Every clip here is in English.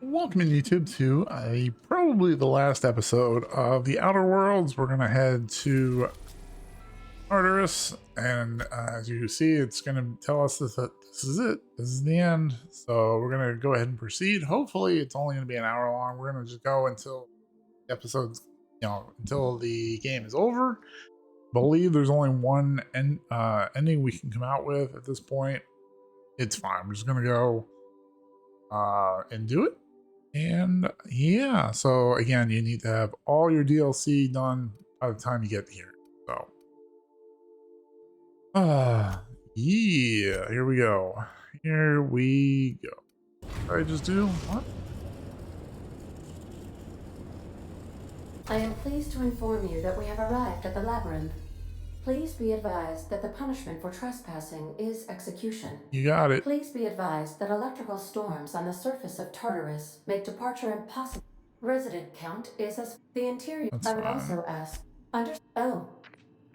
Welcome in YouTube to probably the last episode of The Outer Worlds. We're gonna head to Tartarus, and as you see, it's gonna tell us that this is it. This is the end. So we're gonna go ahead and proceed. Hopefully, it's only gonna be an hour long. We're gonna just go until the episode's, until the game is over. I believe there's only one ending we can come out with at this point. It's fine. We're just gonna go and do it. And yeah, so again, you need to have all your DLC done by the time you get here. So yeah, here we go. Here we go. What did I just do? What? I am pleased to inform you that we have arrived at the labyrinth. Please be advised that the punishment for trespassing is execution. You got it. Please be advised that electrical storms on the surface of Tartarus make departure impossible. Resident count is as the interior. That's I would fine. also ask.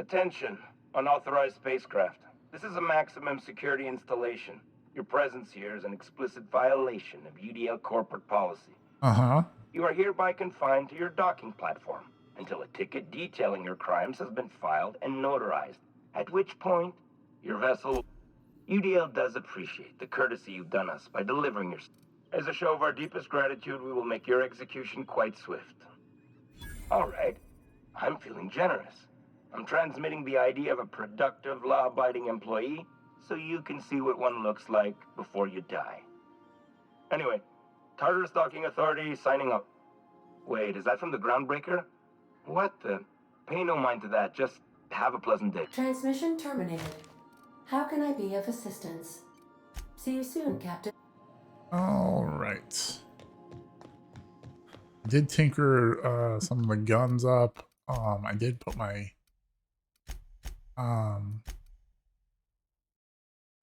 Attention, unauthorized spacecraft. This is a maximum security installation. Your presence here is an explicit violation of UDL corporate policy. You are hereby confined to your docking platform until a ticket detailing your crimes has been filed and notarized, at which point your vessel... UDL does appreciate the courtesy you've done us by delivering your... As a show of our deepest gratitude, we will make your execution quite swift. Alright, I'm feeling generous. I'm transmitting the idea of a productive, law-abiding employee so you can see what one looks like before you die. Anyway, Tartarus Docking Authority signing up. Wait, is that from the Groundbreaker? What the? Pay no mind to that, just have a pleasant day. Transmission terminated. How can I be of assistance? See you soon, Captain. All right. I did tinker some of the guns up. I did put my the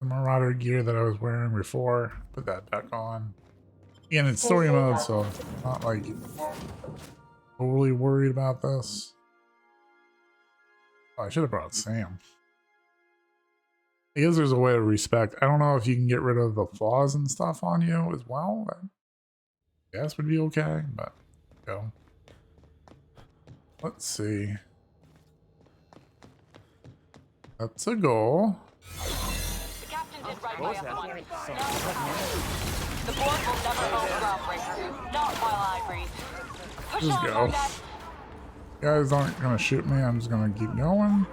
Marauder gear that I was wearing before. Put that back on. Again, it's story mode, so I'm not like totally worried about this. Oh, I should have brought Sam. I guess there's a way to respect. I don't know if you can get rid of the flaws and stuff on you as well. I guess would be okay, but go. Let's see. That's a goal. The captain did right by us. The board will never own Groundbreaker. Not while I breathe. Push Just on, go. Dad. You guys aren't gonna shoot me. I'm just gonna keep going.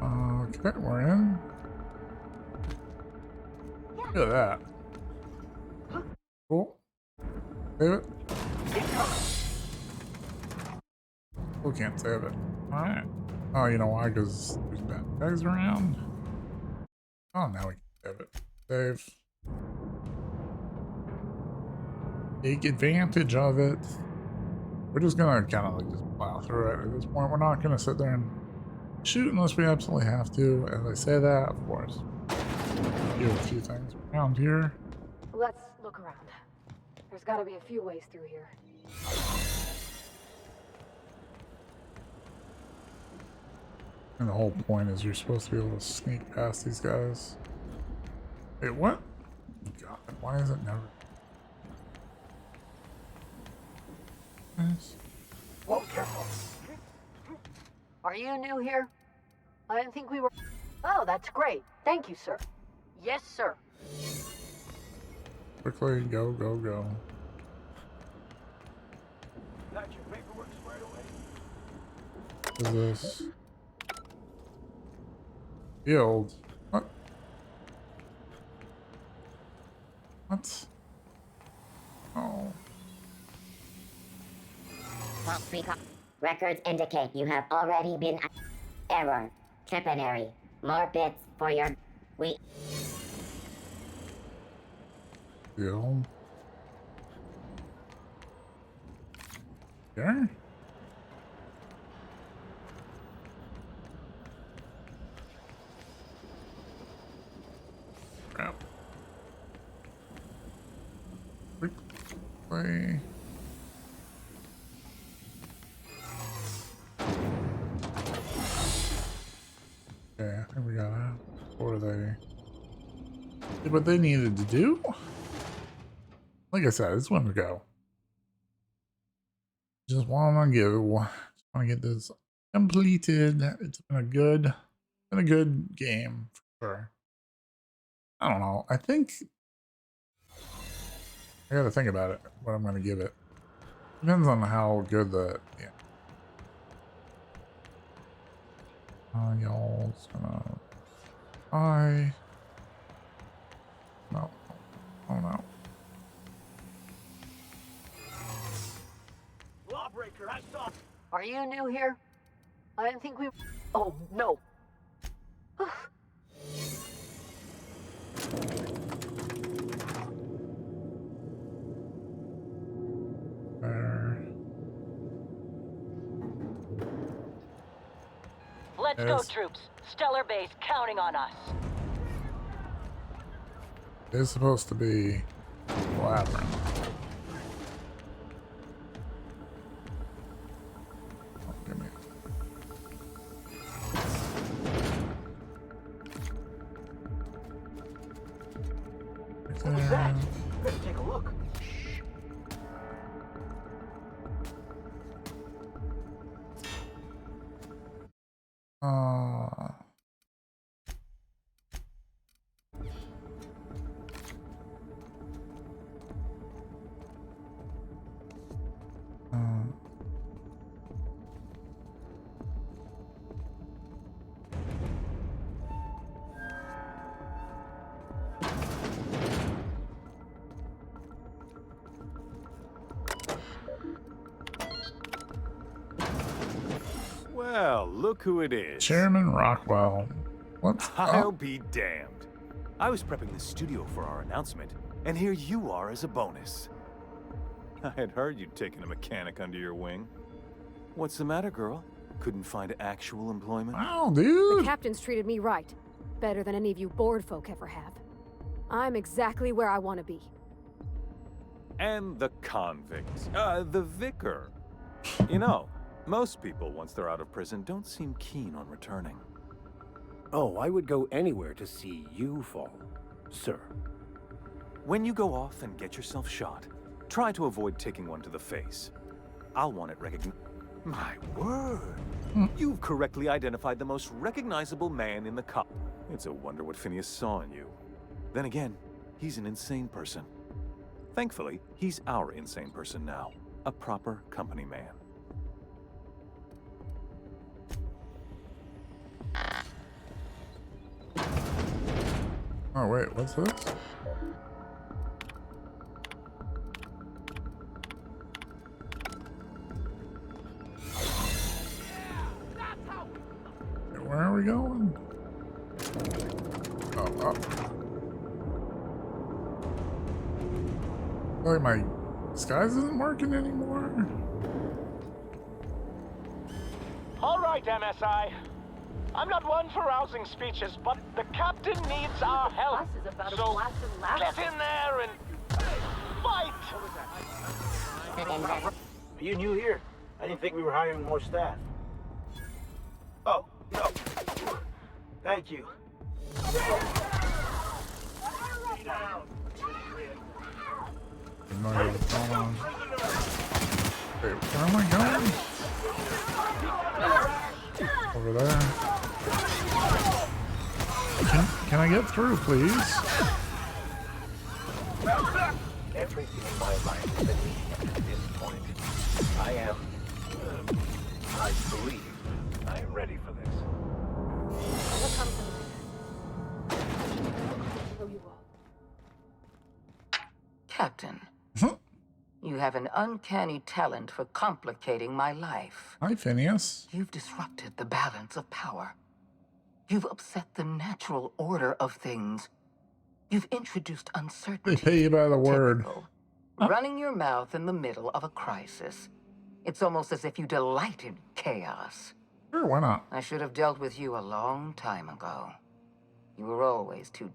Okay, we're in. Look at that. Cool. Save it. Still can't save it. Alright. Oh, you know why? Because there's bad guys around. Oh, now we can save it. Save. Take advantage of it. We're just gonna kind of like just plow through it at this point. We're not gonna sit there and shoot unless we absolutely have to. As I say that, of course, do a few things around here. Let's look around. There's got to be a few ways through here. And the whole point is you're supposed to be able to sneak past these guys. Wait, what? God, why is it never? Nice. Whoa, careful. Are you new here? I didn't think we were... Oh, that's great. Thank you, sir. Yes, sir. Quickly, go, go, go. Got your paperwork squared away? What is this? Field. What? What? Oh. False recall. Records indicate you have already been... Error. Tripinary. More bits for your... Field. There? Crap. Quickly. they did what they needed to do. Like I said, it's one to go. Just want to get this completed. It's been a good game for sure. I don't know. I think I gotta think about it. What I'm gonna give it depends on how good the y'all's gonna no. Oh no. Lawbreaker, I saw. Are you new here? I didn't think we. Oh no. Let's go, troops. Stellar Base counting on us. It's supposed to be a labyrinth. Oh, give me. What was that? Better take a look. Well, look who it is. Chairman Rockwell. What's I'll be damned. I was prepping the studio for our announcement, and here you are as a bonus. I had heard you'd taken a mechanic under your wing. What's the matter, girl? Couldn't find actual employment? Wow, dude. The captain's treated me right. Better than any of you bored folk ever have. I'm exactly where I want to be. And the convict. The vicar. You know, most people, once they're out of prison, don't seem keen on returning. Oh, I would go anywhere to see you fall, sir. When you go off and get yourself shot, try to avoid taking one to the face. I'll want it recognized. My word! You've correctly identified the most recognizable man in the cup. It's a wonder what Phineas saw in you. Then again, he's an insane person. Thankfully, he's our insane person now. A proper company man. Oh wait, what's this? Okay, where are we going? Oh, up. Like my disguise isn't working anymore. All right, MSI. I'm not one for rousing speeches, but the captain needs our help. Bus is about So as blasted loud. get in there and fight! Are you new here? I didn't think we were hiring more staff. Oh, no. Thank you. Wait, where am I going? Over there. Can I get through, please? Everything in my life is at this point. I believe I am ready for this. Captain, you have an uncanny talent for complicating my life. Hi, Phineas. You've disrupted the balance of power. You've upset the natural order of things. You've introduced uncertainty. They pay you by the word. Running your mouth in the middle of a crisis. It's almost as if you delight in chaos. Sure, why not? I should have dealt with you a long time ago. You were always too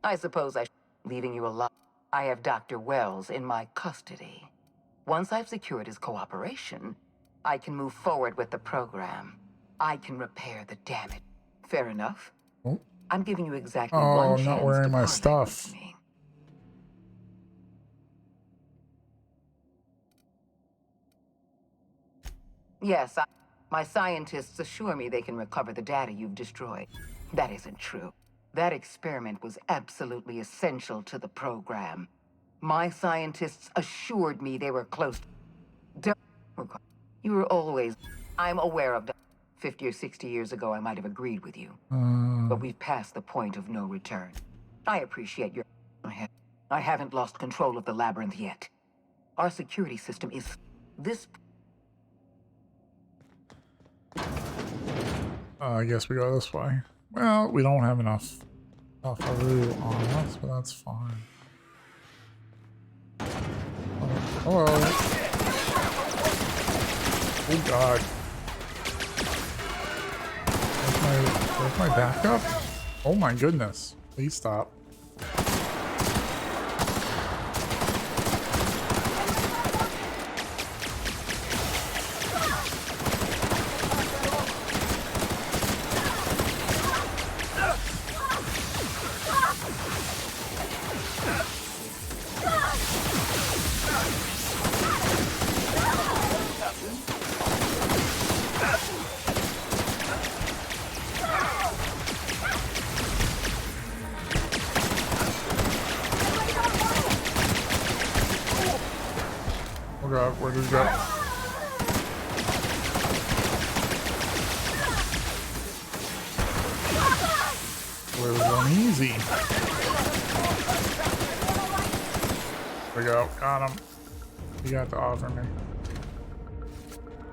I suppose leaving you alone. I have Dr. Wells in my custody. Once I've secured his cooperation, I can move forward with the program. I can repair the damage. Fair enough? Oh. I'm giving you exactly Oh, one I'm chance not wearing to my parlay stuff. with me. Yes, my scientists assure me they can recover the data you've destroyed. That isn't true. That experiment was absolutely essential to the program. My scientists assured me they were close. You were always... I'm aware of... 50 or 60 years ago, I might have agreed with you. But we've passed the point of no return. I appreciate your... I haven't lost control of the labyrinth yet. Our security system is... This... I guess we go this way. Well, we don't have enough buffalo on us, but that's fine. Oh, hello. Oh god. Where's my backup? Oh my goodness. Please stop. Where did we go? We're going easy. There we go. Got him. He got to offer me.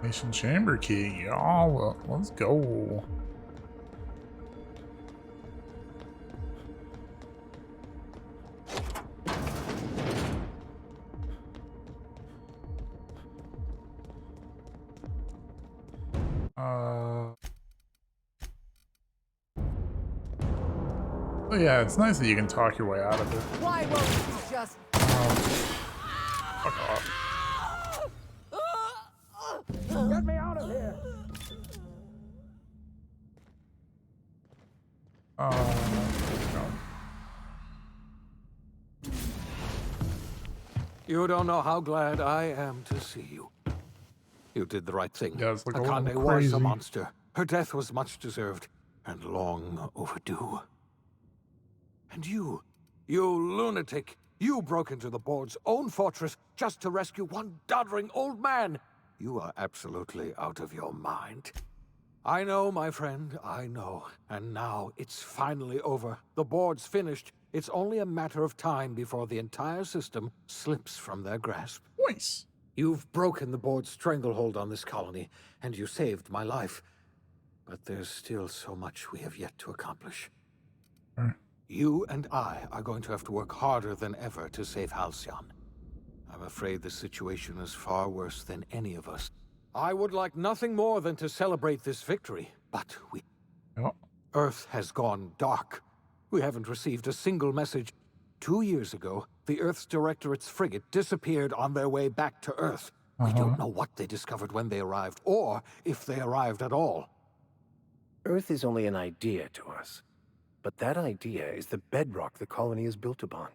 Nation chamber key. Y'all, let's go. Oh yeah, it's nice that you can talk your way out of it. Why won't you just... Fuck off. Get me out of here! No. You don't know how glad I am to see you. You did the right thing. Yeah, it's like a Akane little was crazy. a monster. Her death was much deserved and long overdue. And you lunatic, you broke into the board's own fortress just to rescue one doddering old man. You are absolutely out of your mind. I know, my friend, I know. And now it's finally over. The board's finished. It's only a matter of time before the entire system slips from their grasp. Nice. You've broken the board's stranglehold on this colony, and you saved my life. But there's still so much we have yet to accomplish. You and I are going to have to work harder than ever to save Halcyon. I'm afraid the situation is far worse than any of us. I would like nothing more than to celebrate this victory, but we... Yep. Earth has gone dark. We haven't received a single message. 2 years ago, the Earth's Directorate's frigate disappeared on their way back to Earth. We don't know what they discovered when they arrived, or if they arrived at all. Earth is only an idea to us. But that idea is the bedrock the colony is built upon.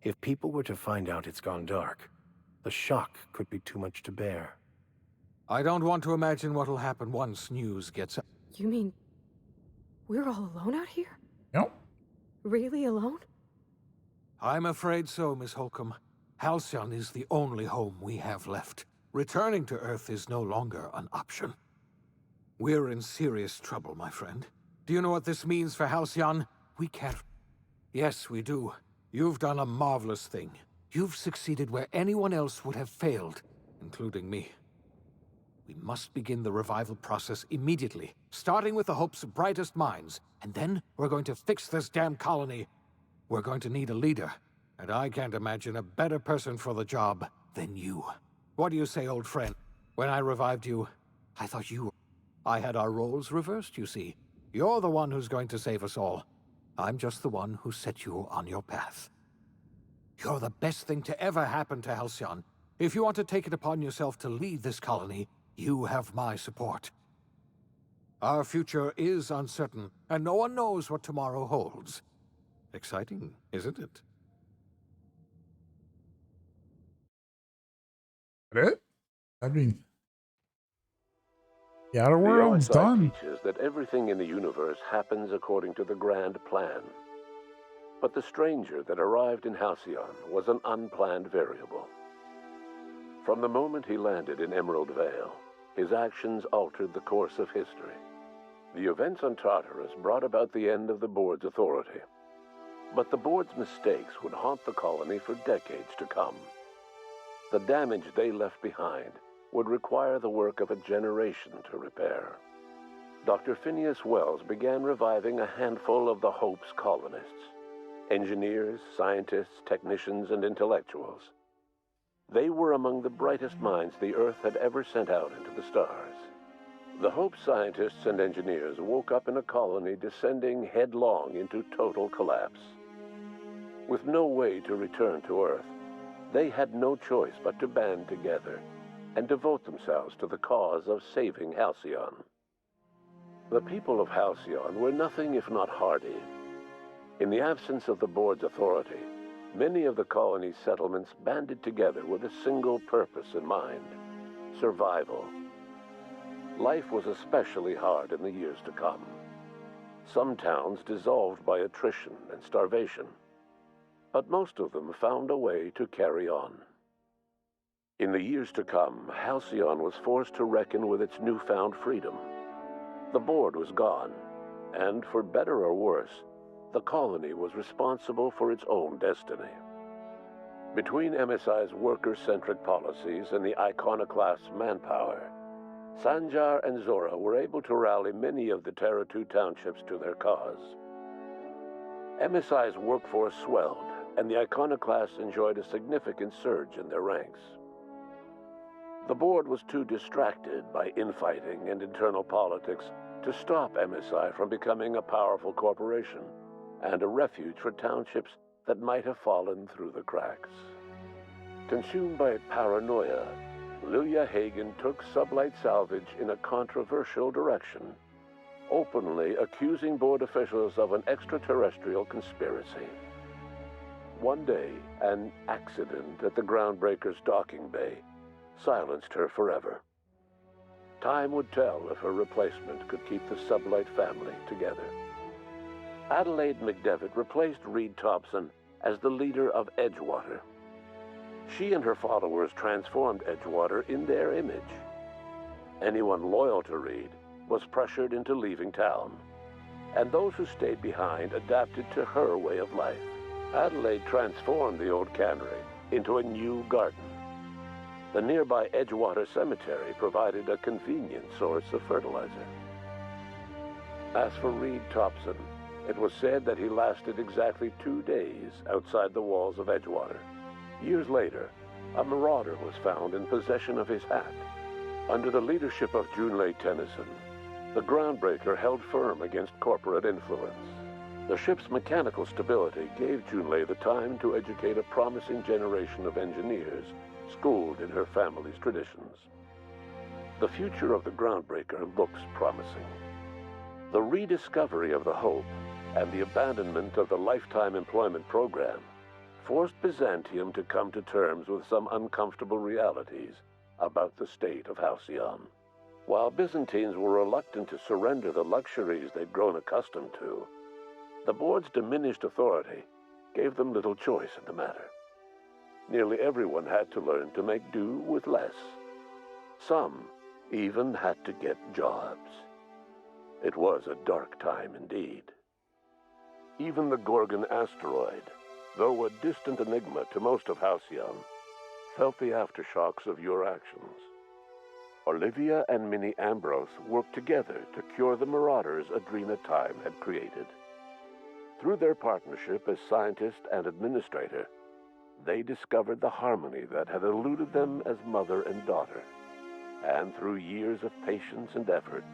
If people were to find out it's gone dark, the shock could be too much to bear. I don't want to imagine what'll happen once news gets out. You mean... we're all alone out here? Yep. Really alone? I'm afraid so, Miss Holcomb. Halcyon is the only home we have left. Returning to Earth is no longer an option. We're in serious trouble, my friend. Do you know what this means for Halcyon? We can't... Yes, we do. You've done a marvelous thing. You've succeeded where anyone else would have failed, including me. We must begin the revival process immediately, starting with the Hope's brightest minds, and then we're going to fix this damn colony. We're going to need a leader, and I can't imagine a better person for the job than you. What do you say, old friend? When I revived you, I thought you... I had our roles reversed, you see. You're the one who's going to save us all. I'm just the one who set you on your path. You're the best thing to ever happen to Halcyon. If you want to take it upon yourself to lead this colony, you have my support. Our future is uncertain, and no one knows what tomorrow holds. Exciting, isn't it? It? I mean, the Outer The Worlds MSI done. teaches that everything in the universe happens according to the grand plan. But the stranger that arrived in Halcyon was an unplanned variable. From the moment he landed in Emerald Vale, his actions altered the course of history. The events on Tartarus brought about the end of the board's authority. But the board's mistakes would haunt the colony for decades to come. The damage they left behind would require the work of a generation to repair. Dr. Phineas Wells began reviving a handful of the Hope's colonists. Engineers, scientists, technicians, and intellectuals. They were among the brightest minds the Earth had ever sent out into the stars. The Hope scientists and engineers woke up in a colony descending headlong into total collapse. With no way to return to Earth, they had no choice but to band together and devote themselves to the cause of saving Halcyon. The people of Halcyon were nothing if not hardy. In the absence of the board's authority, many of the colony's settlements banded together with a single purpose in mind: survival. Life was especially hard in the years to come. Some towns dissolved by attrition and starvation, but most of them found a way to carry on. In the years to come, Halcyon was forced to reckon with its newfound freedom. The board was gone, and for better or worse, the colony was responsible for its own destiny. Between MSI's worker-centric policies and the iconoclast's manpower, Sanjar and Zora were able to rally many of the Terra 2 townships to their cause. MSI's workforce swelled, and the iconoclasts enjoyed a significant surge in their ranks. The board was too distracted by infighting and internal politics to stop MSI from becoming a powerful corporation and a refuge for townships that might have fallen through the cracks. Consumed by paranoia, Lilia Hagen took Sublight Salvage in a controversial direction, openly accusing board officials of an extraterrestrial conspiracy. One day, an accident at the Groundbreaker's docking bay silenced her forever. Time would tell if her replacement could keep the Sublight family together. Adelaide McDevitt replaced Reed Thompson as the leader of Edgewater. She and her followers transformed Edgewater in their image. Anyone loyal to Reed was pressured into leaving town, and those who stayed behind adapted to her way of life. Adelaide transformed the old cannery into a new garden. The nearby Edgewater Cemetery provided a convenient source of fertilizer. As for Reed Thompson, it was said that he lasted exactly 2 days outside the walls of Edgewater. Years later, a marauder was found in possession of his hat. Under the leadership of Junlei Tennyson, the Groundbreaker held firm against corporate influence. The ship's mechanical stability gave Junlei the time to educate a promising generation of engineers schooled in her family's traditions. The future of the Groundbreaker looks promising. The rediscovery of the Hope and the abandonment of the lifetime employment program forced Byzantium to come to terms with some uncomfortable realities about the state of Halcyon. While Byzantines were reluctant to surrender the luxuries they'd grown accustomed to, the board's diminished authority gave them little choice in the matter. Nearly everyone had to learn to make do with less. Some even had to get jobs. It was a dark time indeed. Even the Gorgon asteroid, though a distant enigma to most of Halcyon, felt the aftershocks of your actions. Olivia and Minnie Ambrose worked together to cure the marauders Adrena Time had created. Through their partnership as scientist and administrator, they discovered the harmony that had eluded them as mother and daughter. And through years of patience and effort,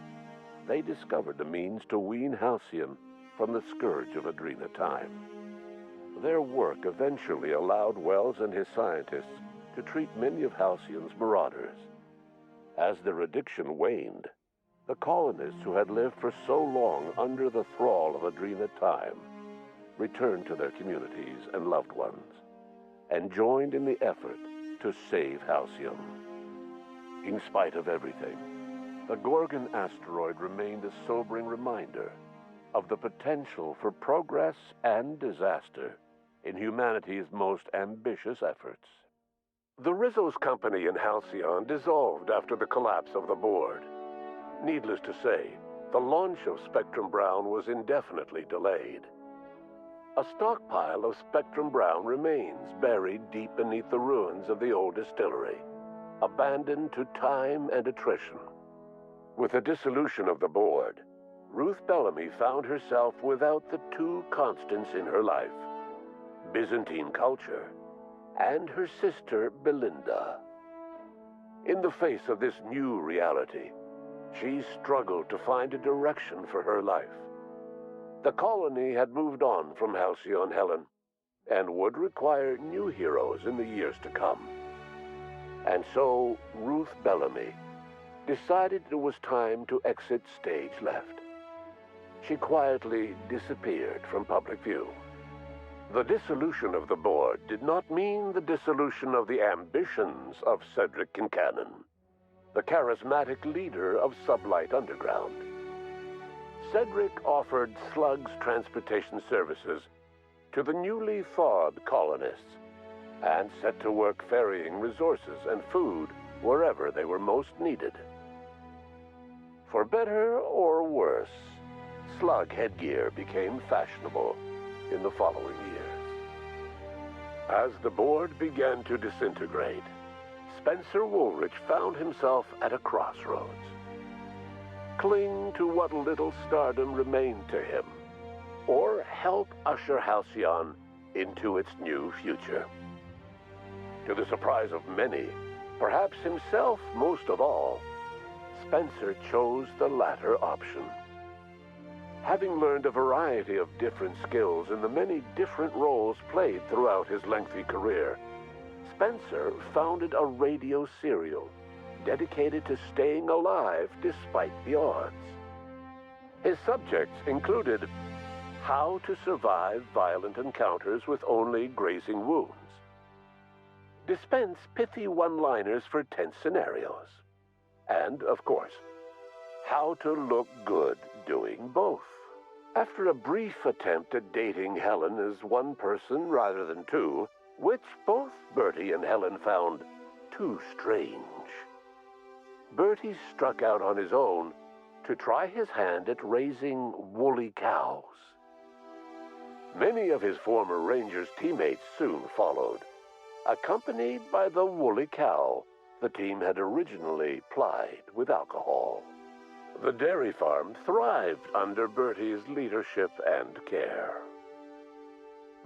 they discovered the means to wean Halcyon from the scourge of Adrena Time. Their work eventually allowed Wells and his scientists to treat many of Halcyon's marauders. As their addiction waned, the colonists who had lived for so long under the thrall of Adrena time returned to their communities and loved ones, and joined in the effort to save Halcyon. In spite of everything, the Gorgon asteroid remained a sobering reminder of the potential for progress and disaster in humanity's most ambitious efforts. The Rizzo's company in Halcyon dissolved after the collapse of the board. Needless to say, the launch of Spectrum Brown was indefinitely delayed. A stockpile of Spectrum Brown remains buried deep beneath the ruins of the old distillery, abandoned to time and attrition. With the dissolution of the board, Ruth Bellamy found herself without the two constants in her life: Byzantine culture and her sister Belinda. In the face of this new reality, she struggled to find a direction for her life. The colony had moved on from Halcyon Helen and would require new heroes in the years to come. And so Ruth Bellamy decided it was time to exit stage left. She quietly disappeared from public view. The dissolution of the board did not mean the dissolution of the ambitions of Cedric Kincannon, the charismatic leader of Sublight Underground. Cedric offered slugs transportation services to the newly thawed colonists and set to work ferrying resources and food wherever they were most needed. For better or worse, slug headgear became fashionable in the following years. As the board began to disintegrate, Spencer Woolrich found himself at a crossroads. Cling to what little stardom remained to him, or help usher Halcyon into its new future. To the surprise of many, perhaps himself most of all, Spencer chose the latter option. Having learned a variety of different skills in the many different roles played throughout his lengthy career, Spencer founded a radio serial dedicated to staying alive despite the odds. His subjects included how to survive violent encounters with only grazing wounds, dispense pithy one-liners for tense scenarios, and, of course, how to look good doing both. After a brief attempt at dating Helen as one person rather than two, which both Bertie and Helen found too strange, Bertie struck out on his own to try his hand at raising woolly cows. Many of his former Rangers teammates soon followed, accompanied by the woolly cow the team had originally plied with alcohol. The dairy farm thrived under Bertie's leadership and care.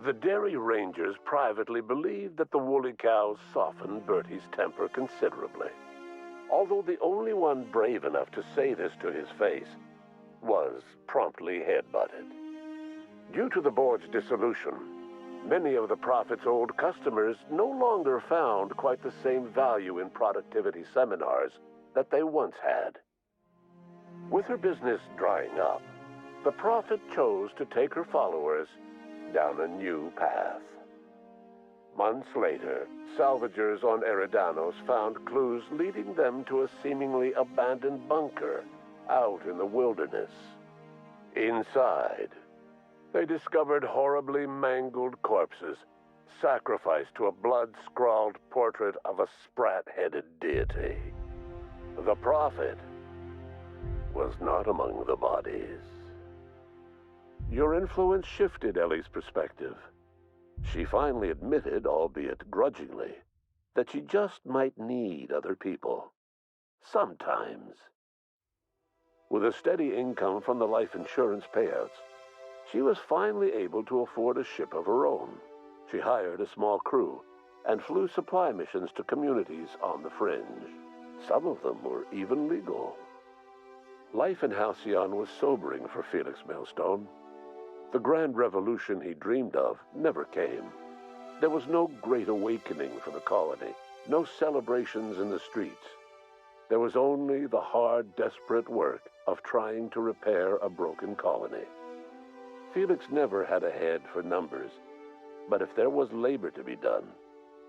The Dairy Rangers privately believed that the woolly cows softened Bertie's temper considerably, although the only one brave enough to say this to his face was promptly headbutted. Due to the board's dissolution, many of the Prophet's old customers no longer found quite the same value in productivity seminars that they once had. With her business drying up, the Prophet chose to take her followers down a new path. Months later, salvagers on Eridanos found clues leading them to a seemingly abandoned bunker out in the wilderness. Inside, they discovered horribly mangled corpses, sacrificed to a blood-scrawled portrait of a sprat-headed deity. The Prophet was not among the bodies. Your influence shifted Ellie's perspective. She finally admitted, albeit grudgingly, that she just might need other people. Sometimes. With a steady income from the life insurance payouts, she was finally able to afford a ship of her own. She hired a small crew and flew supply missions to communities on the fringe. Some of them were even legal. Life in Halcyon was sobering for Felix Millstone. The grand revolution he dreamed of never came. There was no great awakening for the colony, no celebrations in the streets. there was only the hard, desperate work of trying to repair a broken colony. Felix never had a head for numbers, but if there was labor to be done,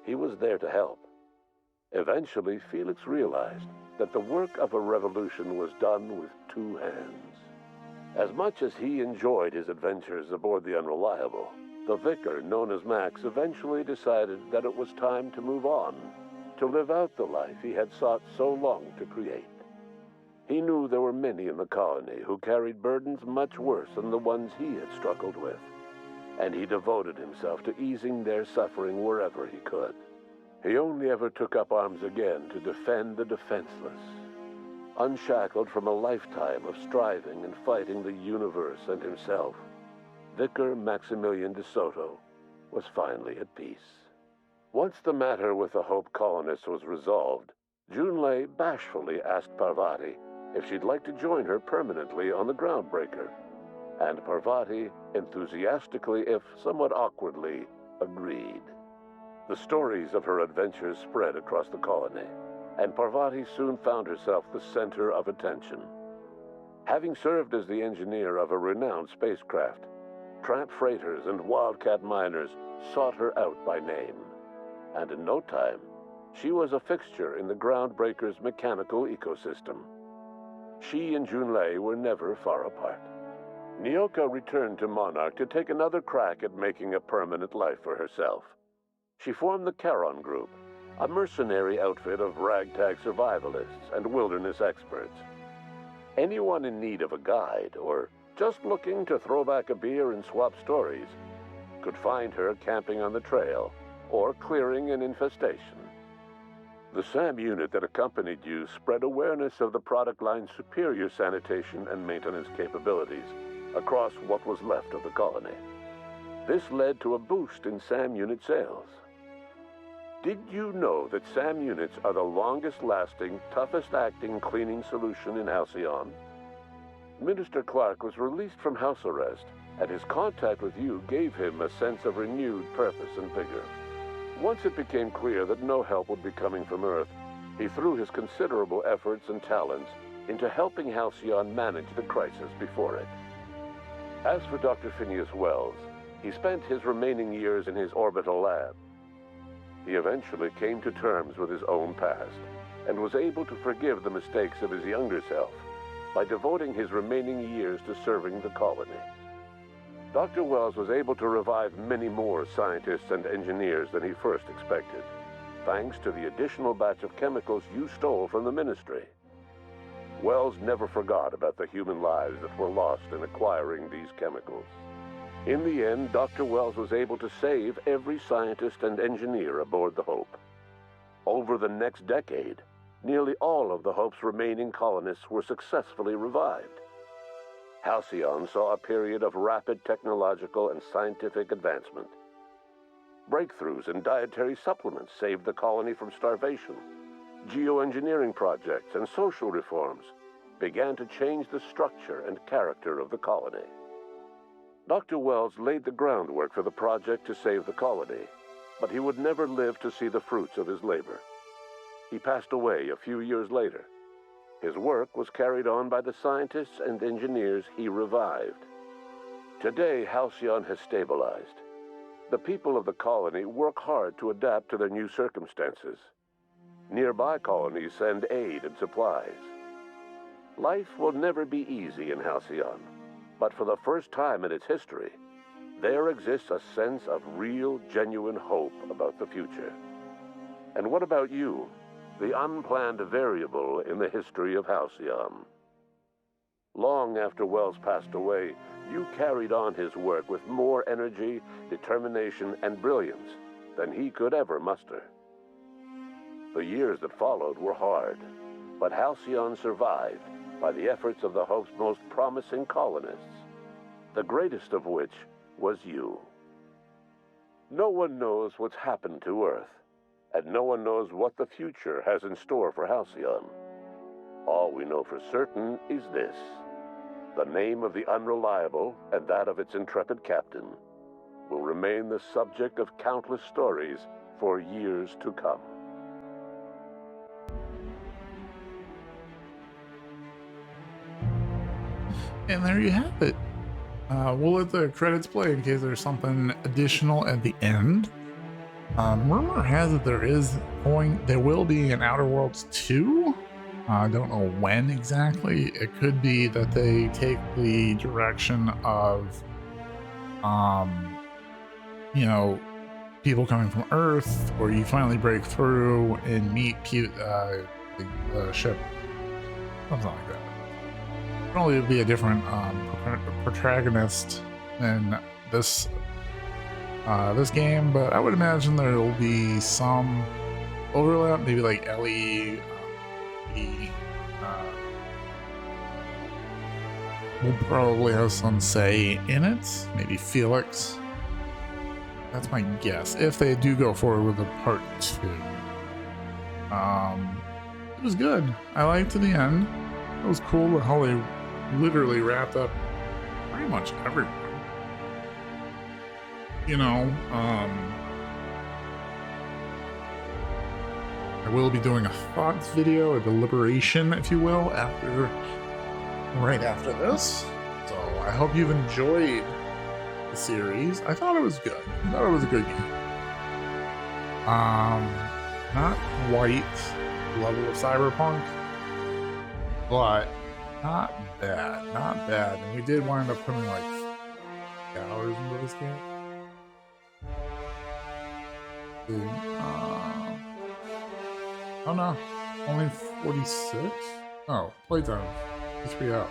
he was there to help. Eventually, Felix realized that the work of a revolution was done with two hands. As much as he enjoyed his adventures aboard the Unreliable, the vicar, known as Max, eventually decided that it was time to move on, to live out the life he had sought so long to create. He knew there were many in the colony who carried burdens much worse than the ones he had struggled with, and he devoted himself to easing their suffering wherever he could. He only ever took up arms again to defend the defenseless. Unshackled from a lifetime of striving and fighting the universe and himself, Vicar Maximilian de Soto was finally at peace. Once the matter with the Hope colonists was resolved, Junlei bashfully asked Parvati if she'd like to join her permanently on the Groundbreaker, and Parvati enthusiastically, if somewhat awkwardly, agreed. The stories of her adventures spread across the colony, and Parvati soon found herself the center of attention. Having served as the engineer of a renowned spacecraft, tramp freighters and wildcat miners sought her out by name, and in no time, she was a fixture in the Groundbreaker's mechanical ecosystem. She and Junlei were never far apart. Nyoka returned to Monarch to take another crack at making a permanent life for herself. She formed the Charon Group, a mercenary outfit of ragtag survivalists and wilderness experts. Anyone in need of a guide, or just looking to throw back a beer and swap stories, could find her camping on the trail or clearing an infestation. The SAM unit that accompanied you spread awareness of the product line's superior sanitation and maintenance capabilities across what was left of the colony. This led to a boost in SAM unit sales. Did you know that SAM units are the longest-lasting, toughest-acting cleaning solution in Halcyon? Minister Clark was released from house arrest, and his contact with you gave him a sense of renewed purpose and vigor. Once it became clear that no help would be coming from Earth, he threw his considerable efforts and talents into helping Halcyon manage the crisis before it. As for Dr. Phineas Wells, he spent his remaining years in his orbital lab. He eventually came to terms with his own past and was able to forgive the mistakes of his younger self by devoting his remaining years to serving the colony. Dr. Wells was able to revive many more scientists and engineers than he first expected, thanks to the additional batch of chemicals you stole from the Ministry. Wells never forgot about the human lives that were lost in acquiring these chemicals. In the end, Dr. Wells was able to save every scientist and engineer aboard the Hope. Over the next decade, nearly all of the Hope's remaining colonists were successfully revived. Halcyon saw a period of rapid technological and scientific advancement. Breakthroughs in dietary supplements saved the colony from starvation. Geoengineering projects and social reforms began to change the structure and character of the colony. Dr. Wells laid the groundwork for the project to save the colony, but he would never live to see the fruits of his labor. He passed away a few years later. His work was carried on by the scientists and engineers he revived. Today, Halcyon has stabilized. The people of the colony work hard to adapt to their new circumstances. Nearby colonies send aid and supplies. Life will never be easy in Halcyon, but for the first time in its history, there exists a sense of real, genuine hope about the future. And what about you, the unplanned variable in the history of Halcyon? Long after Wells passed away, you carried on his work with more energy, determination, and brilliance than he could ever muster. The years that followed were hard, but Halcyon survived by the efforts of the Hope's most promising colonists, the greatest of which was you. No one knows what's happened to Earth, and no one knows what the future has in store for Halcyon. All we know for certain is this: the name of the Unreliable and that of its intrepid captain will remain the subject of countless stories for years to come. And there you have it. We'll let the credits play in case there's something additional at the end. Rumor has it there will be an Outer Worlds 2. I don't know when exactly. It could be that they take the direction of, you know, people coming from Earth, or you finally break through and meet the ship, something like that. Probably be a different protagonist than this game, but I would imagine there will be some overlap, maybe like Ellie will probably have some say in it, maybe Felix. That's my guess, if they do go forward with a part 2. It was good. I liked the end. It was cool how they literally wrapped up pretty much everyone. You know, I will be doing a thoughts video, a deliberation, if you will, right after this. So I hope you've enjoyed the series. I thought it was good. I thought it was a good game. Not quite level of Cyberpunk, but not bad, not bad. And we did wind up putting like hours into this game. Oh no, only 46? Oh, playtime, 3 hours.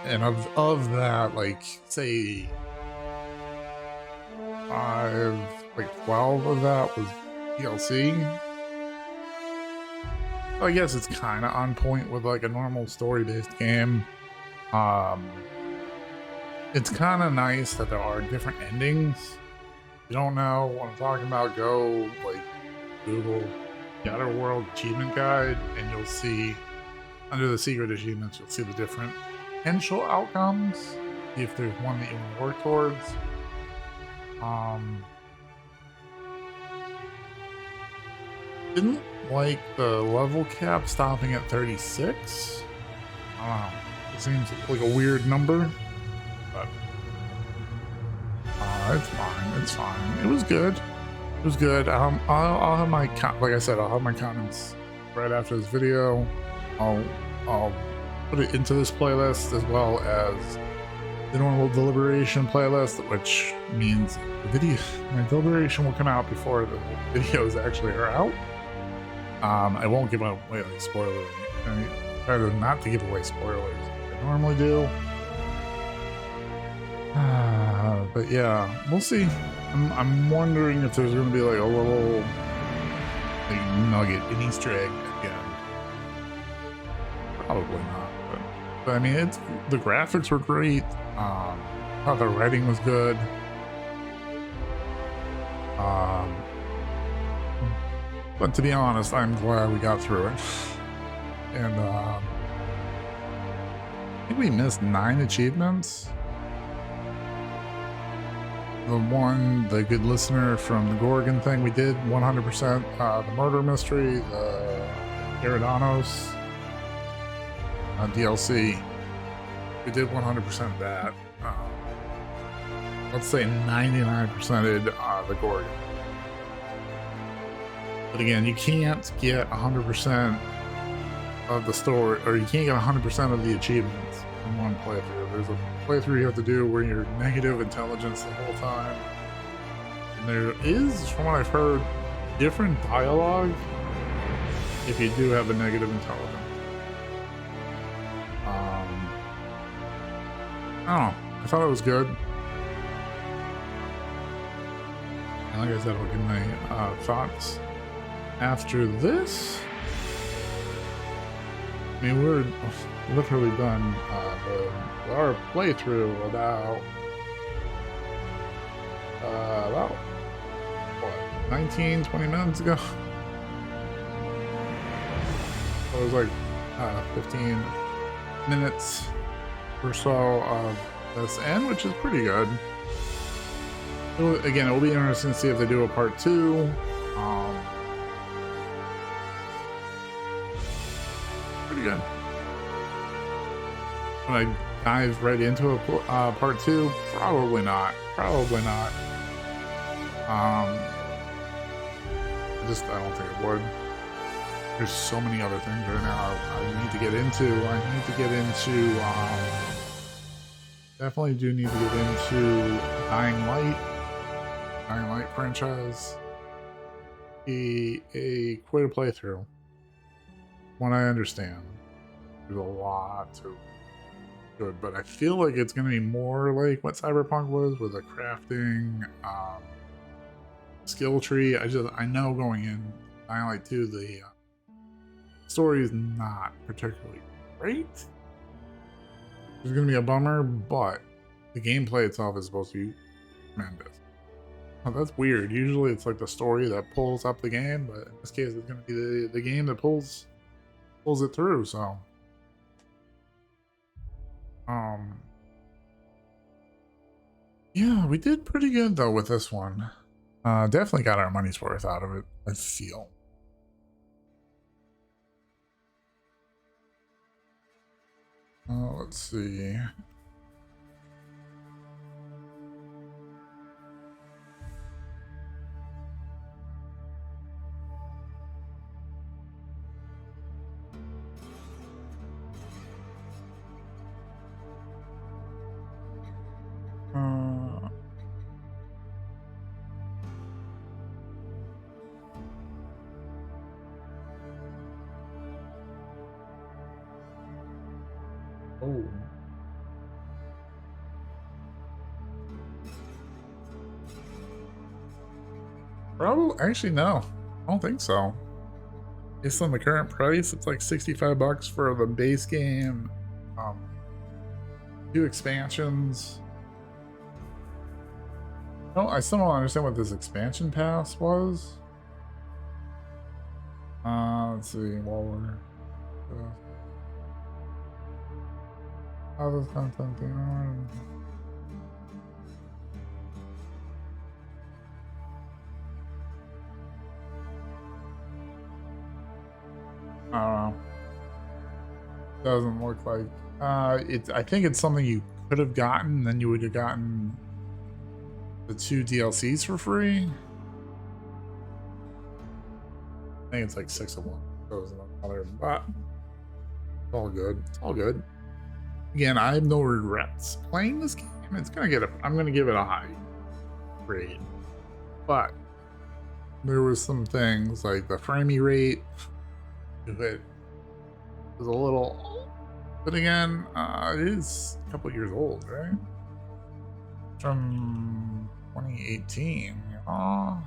And of that, like, say, 12 of that was DLC. So I guess it's kind of on point with like a normal story-based game. It's kind of nice that there are different endings. If you don't know what I'm talking about, go like Google the Outer World Achievement Guide, and you'll see under the secret achievements, you'll see the different potential outcomes. If there's one that you want to work towards. Didn't like the level cap stopping at 36. I don't know. It seems like a weird number, but it's fine. It's fine. It was good. It was good. I'll have my like I said, I'll have my comments right after this video. I'll put it into this playlist as well as the normal deliberation playlist, which means my deliberation will come out before the videos actually are out. I won't give away like spoilers. I try to not to give away spoilers like I normally do. But yeah, we'll see. I'm wondering if there's going to be like a little like nugget, an Easter egg again. Probably not. But I mean, the graphics were great. Thought the writing was good. But to be honest, I'm glad we got through it. And I think we missed 9 achievements. The good listener from the Gorgon thing, we did 100%. The murder mystery, the Iridanos DLC, we did 100% of that. Let's say 99%ed the Gorgon. But again, you can't get 100% of the story, or you can't get 100% of the achievements in one playthrough. There's a playthrough you have to do where you're negative intelligence the whole time. And there is, from what I've heard, different dialogue if you do have a negative intelligence. I don't know. I thought it was good. And like I said, I'll give my thoughts after this. I mean, we're literally done our playthrough about what, 19, 20 minutes ago. So it was like 15 minutes or so of this end, which is pretty good. Again, it will be interesting to see if they do a part 2. pretty good. When I dive right into a part 2, probably not. Probably not. I don't think it would. There's so many other things right now I need to get into. I need to get into, definitely do need to get into Dying Light franchise. A quite a playthrough. When I understand, there's a lot to good, but I feel like it's going to be more like what Cyberpunk was with a crafting skill tree. I know going in Dying Light 2, the story is not particularly great. It's going to be a bummer, but the gameplay itself is supposed to be tremendous. Oh, that's weird. Usually it's like the story that pulls up the game, but in this case it's going to be the game that pulls it through. So yeah, we did pretty good though with this one. Definitely got our money's worth out of it, I feel. Let's see. Oh. Probably, actually, no. I don't think so. Based on the current price, it's like $65 for the base game. 2 expansions. No, I still don't understand what this expansion pass was. Let's see, while we're how does content be on? I don't know. Doesn't look like I think it's something you could have gotten, then you would have gotten the 2 DLCs for free. I think it's like 6 of one. Those another, but it's all good. It's all good. Again, I have no regrets playing this game. It's gonna get I'm gonna give it a high grade, but there was some things like the framey rate. It was a little, but again, it is a couple years old, right? From 2018. Oh,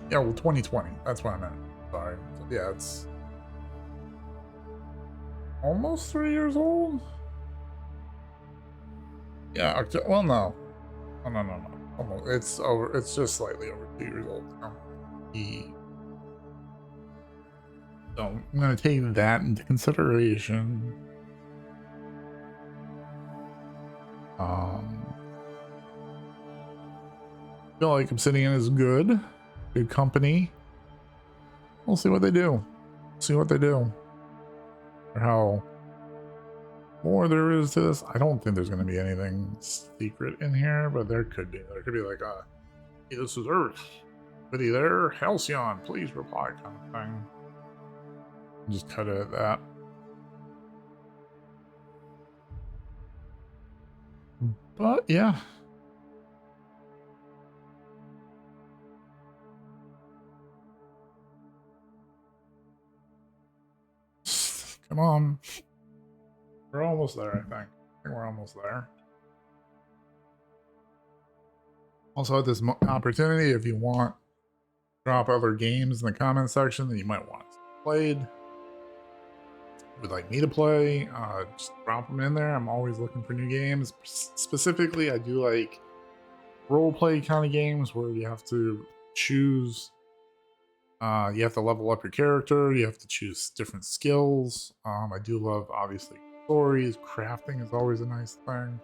yeah, well, 2020. That's what I meant. Sorry. So, yeah, it's almost 3 years old. Yeah. Well, no. No. Almost. It's over. It's just slightly over 2 years old now. So I'm going to take that into consideration. I feel like Obsidian is good company. We'll see what they do. Or how more there is to this. I don't think there's going to be anything secret in here, but there could be. There could be like a, hey, this is Earth. Buddy there, Halcyon, please reply kind of thing. Just cut it at that. But yeah. Come on. We're almost there, I think. We're almost there. Also, at this opportunity, if you want, drop other games in the comment section that you might want played, would like me to play, just drop them in there. I'm always looking for new games. Specifically, I do like role-play kind of games where you have to choose, you have to level up your character, you have to choose different skills. I do love, obviously, stories. Crafting is always a nice thing.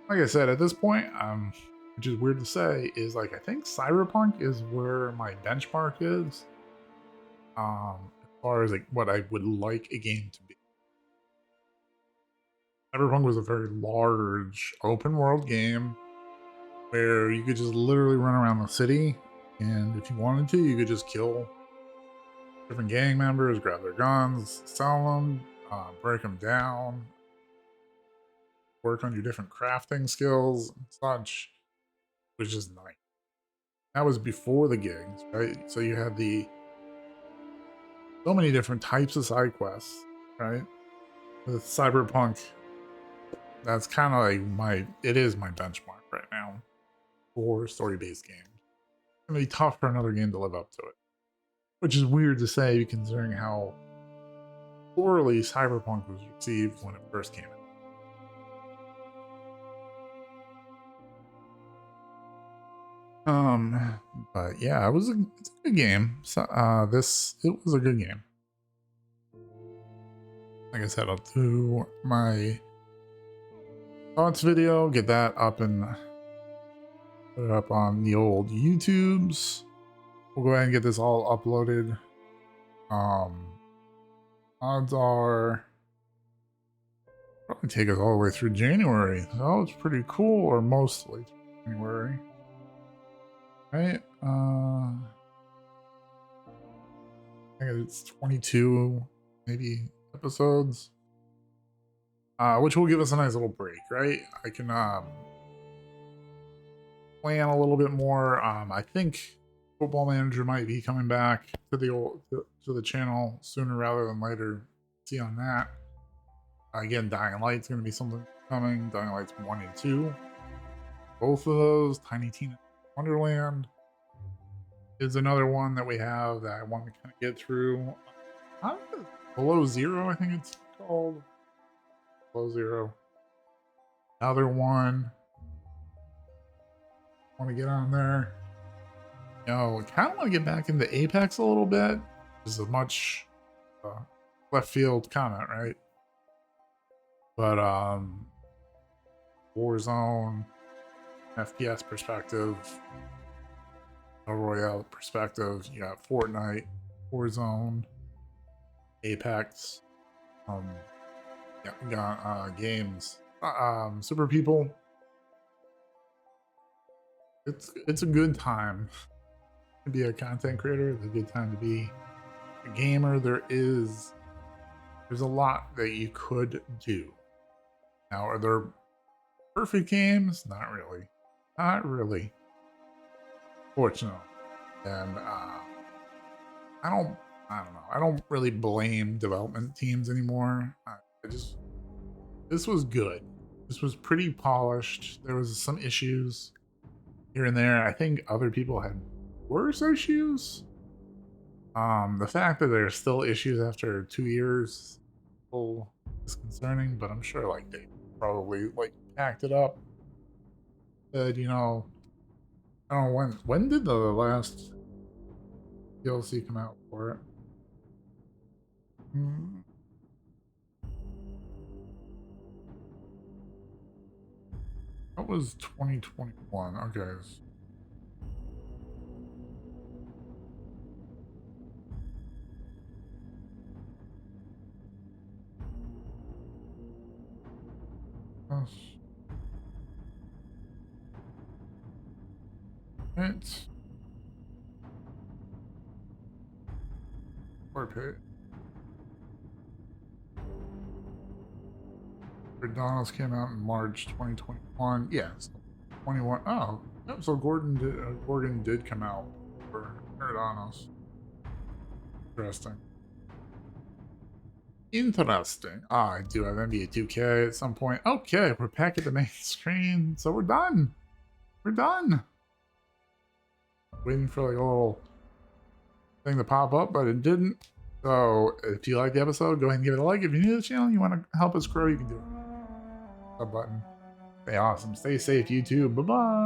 Like I said, at this point, which is weird to say, is like I think Cyberpunk is where my benchmark is. far as like what I would like a game to be. Cyberpunk was a very large open world game where you could just literally run around the city, and if you wanted to, you could just kill different gang members, grab their guns, sell them, break them down, work on your different crafting skills and such, which is nice. That was before the gigs, right? So you had so many different types of side quests, right? With Cyberpunk, that's kind of like it is my benchmark right now for story-based games. It's gonna be tough for another game to live up to it, which is weird to say considering how poorly Cyberpunk was received when it first came out. But yeah, it's a good game. So, it was a good game. Like I said, I'll do my thoughts video, get that up and put it up on the old YouTubes. We'll go ahead and get this all uploaded. Odds are probably take us all the way through January. So it's pretty cool, or mostly January. Right? I think it's 22 maybe episodes. Which will give us a nice little break, right? I can plan a little bit more. I think Football Manager might be coming back to the channel sooner rather than later. See on that. Again, Dying Light's going to be something coming. Dying Light's 1 and 2. Both of those. Tiny Tina Wonderland is another one that we have that I want to kind of get through. Below Zero, I think it's called. Below Zero. Another one. Want to get on there. You know, kind of want to get back into Apex a little bit. This is a much left field comment, right? But Warzone, FPS perspective, Battle Royale perspective, you got Fortnite, Warzone, Apex, yeah, we got games, Super People. It's a good time to be a content creator. It's a good time to be a gamer. There's a lot that you could do. Now, are there perfect games? Not really. Not really. Fortunately. And I don't know. I don't really blame development teams anymore. This was good. This was pretty polished. There was some issues here and there. I think other people had worse issues. The fact that there's still issues after 2 years is concerning, but I'm sure like they probably like packed it up. Said, you know, I don't know when did the last DLC come out for it? That was 2021. Okay. Right. Pay. Donald's came out in March 2021. Yes, 21. Oh, yep, so Gordon did come out for Donald's. Interesting. I do have NBA 2K at some point. Okay, we're back at the main screen, so we're done. We're done. Waiting for like a little thing to pop up, but it didn't. So if you like the episode, go ahead and give it a like. If you're new to the channel and you want to help us grow, you can do it. Sub button. Stay awesome. Stay safe, YouTube. Bye-bye.